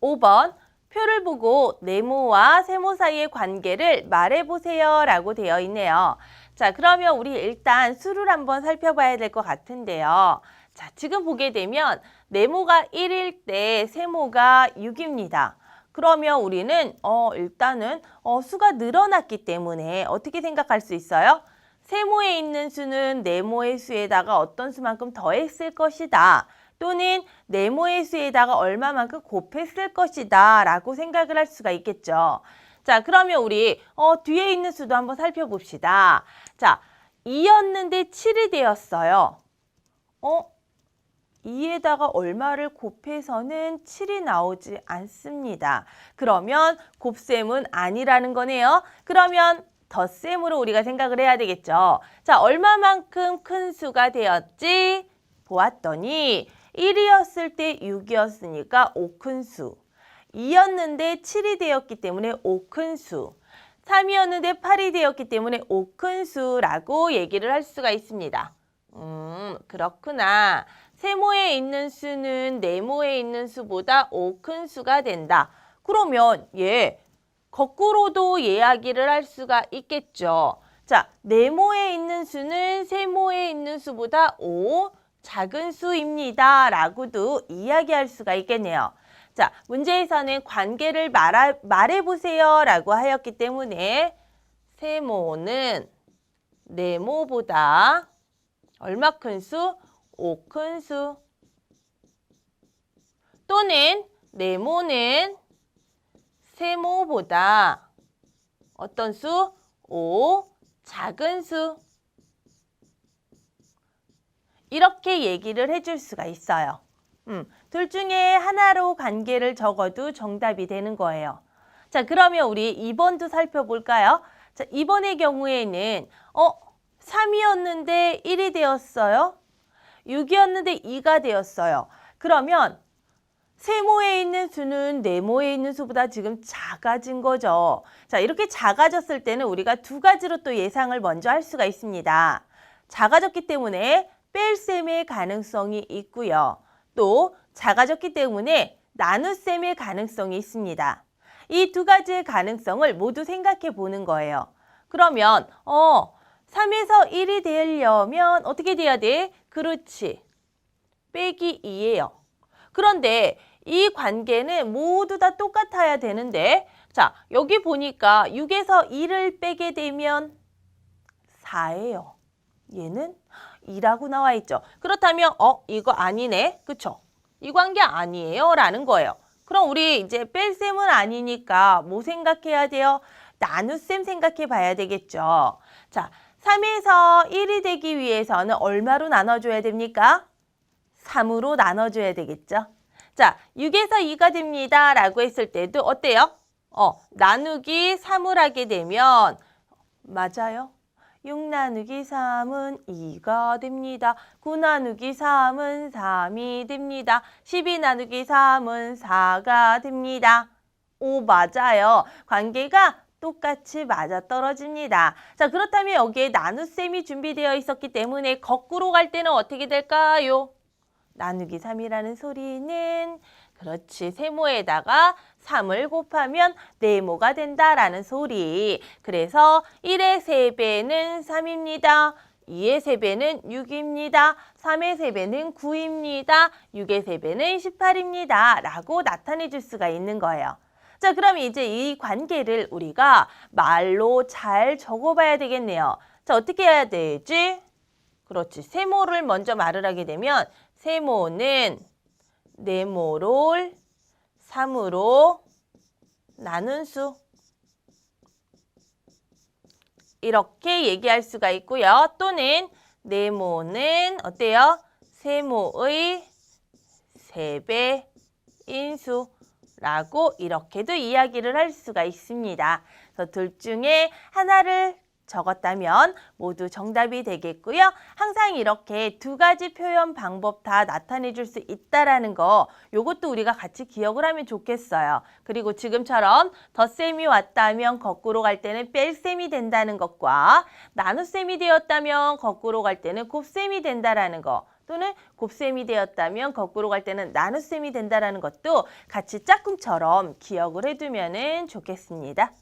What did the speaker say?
5번 표를 보고 네모와 세모 사이의 관계를 말해보세요 라고 되어 있네요. 자, 그러면 우리 일단 수를 한번 살펴봐야 될 것 같은데요. 자, 지금 보게 되면 네모가 1일 때 세모가 6입니다. 그러면 우리는 일단은 수가 늘어났기 때문에 어떻게 생각할 수 있어요? 세모에 있는 수는 네모의 수에다가 어떤 수만큼 더했을 것이다. 또는 네모의 수에다가 얼마만큼 곱했을 것이다 라고 생각을 할 수가 있겠죠. 자, 그러면 우리 뒤에 있는 수도 한번 살펴봅시다. 자, 2였는데 7이 되었어요. 2에다가 얼마를 곱해서는 7이 나오지 않습니다. 그러면 곱셈은 아니라는 거네요. 그러면 덧셈으로 우리가 생각을 해야 되겠죠. 자, 얼마만큼 큰 수가 되었지? 보았더니 1이었을 때 6이었으니까 5큰수, 2였는데 7이 되었기 때문에 5큰수, 3이었는데 8이 되었기 때문에 5큰수라고 얘기를 할 수가 있습니다. 그렇구나. 세모에 있는 수는 네모에 있는 수보다 5큰수가 된다. 그러면 거꾸로도 이야기를 할 수가 있겠죠. 자, 네모에 있는 수는 세모에 있는 수보다 5 작은 수입니다. 라고도 이야기할 수가 있겠네요. 자, 문제에서는 관계를 말해보세요. 라고 하였기 때문에 세모는 네모보다 얼마 큰 수? 5큰수. 또는 네모는 세모보다 어떤 수? 5 작은 수. 이렇게 얘기를 해줄 수가 있어요. 둘 중에 하나로 관계를 적어도 정답이 되는 거예요. 자, 그러면 우리 2번도 살펴볼까요? 자, 2번의 경우에는 3이었는데 1이 되었어요. 6이었는데 2가 되었어요. 그러면 세모에 있는 수는 네모에 있는 수보다 지금 작아진 거죠. 자, 이렇게 작아졌을 때는 우리가 두 가지로 또 예상을 먼저 할 수가 있습니다. 작아졌기 때문에 뺄셈의 가능성이 있고요. 또 작아졌기 때문에 나눗셈의 가능성이 있습니다. 이 두 가지의 가능성을 모두 생각해 보는 거예요. 그러면 3에서 1이 되려면 어떻게 돼야 돼? 그렇지. 빼기 2예요. 그런데 이 관계는 모두 다 똑같아야 되는데 자, 여기 보니까 6에서 2를 빼게 되면 4예요. 얘는 2라고 나와 있죠. 그렇다면 이거 아니네. 그쵸? 이 관계 아니에요. 라는 거예요. 그럼 우리 이제 뺄셈은 아니니까 뭐 생각해야 돼요? 나눗셈 생각해 봐야 되겠죠. 자, 3에서 1이 되기 위해서는 얼마로 나눠줘야 됩니까? 3으로 나눠줘야 되겠죠. 자, 6에서 2가 됩니다. 라고 했을 때도 어때요? 나누기 3을 하게 되면 맞아요. 6 나누기 3은 2가 됩니다. 9 나누기 3은 3이 됩니다. 12 나누기 3은 4가 됩니다. 오, 맞아요. 관계가 똑같이 맞아떨어집니다. 자, 그렇다면 여기에 나눗셈이 준비되어 있었기 때문에 거꾸로 갈 때는 어떻게 될까요? 나누기 3이라는 소리는 그렇지, 세모에다가 3을 곱하면 네모가 된다라는 소리. 그래서 1의 3배는 3입니다. 2의 3배는 6입니다. 3의 3배는 9입니다. 6의 3배는 18입니다. 라고 나타내 줄 수가 있는 거예요. 자, 그럼 이제 이 관계를 우리가 말로 잘 적어봐야 되겠네요. 자, 어떻게 해야 되지? 그렇지, 세모를 먼저 말을 하게 되면 세모는 네모를 3으로 나눈 수. 이렇게 얘기할 수가 있고요. 또는 네모는 어때요? 세모의 3배인 수라고 이렇게도 이야기를 할 수가 있습니다. 그래서 둘 중에 하나를 적었다면 모두 정답이 되겠고요. 항상 이렇게 두 가지 표현 방법 다 나타내 줄 수 있다라는 거, 요것도 우리가 같이 기억을 하면 좋겠어요. 그리고 지금처럼 덧셈이 왔다면 거꾸로 갈 때는 뺄셈이 된다는 것과 나눗셈이 되었다면 거꾸로 갈 때는 곱셈이 된다라는 거 또는 곱셈이 되었다면 거꾸로 갈 때는 나눗셈이 된다라는 것도 같이 짝꿍처럼 기억을 해두면 좋겠습니다.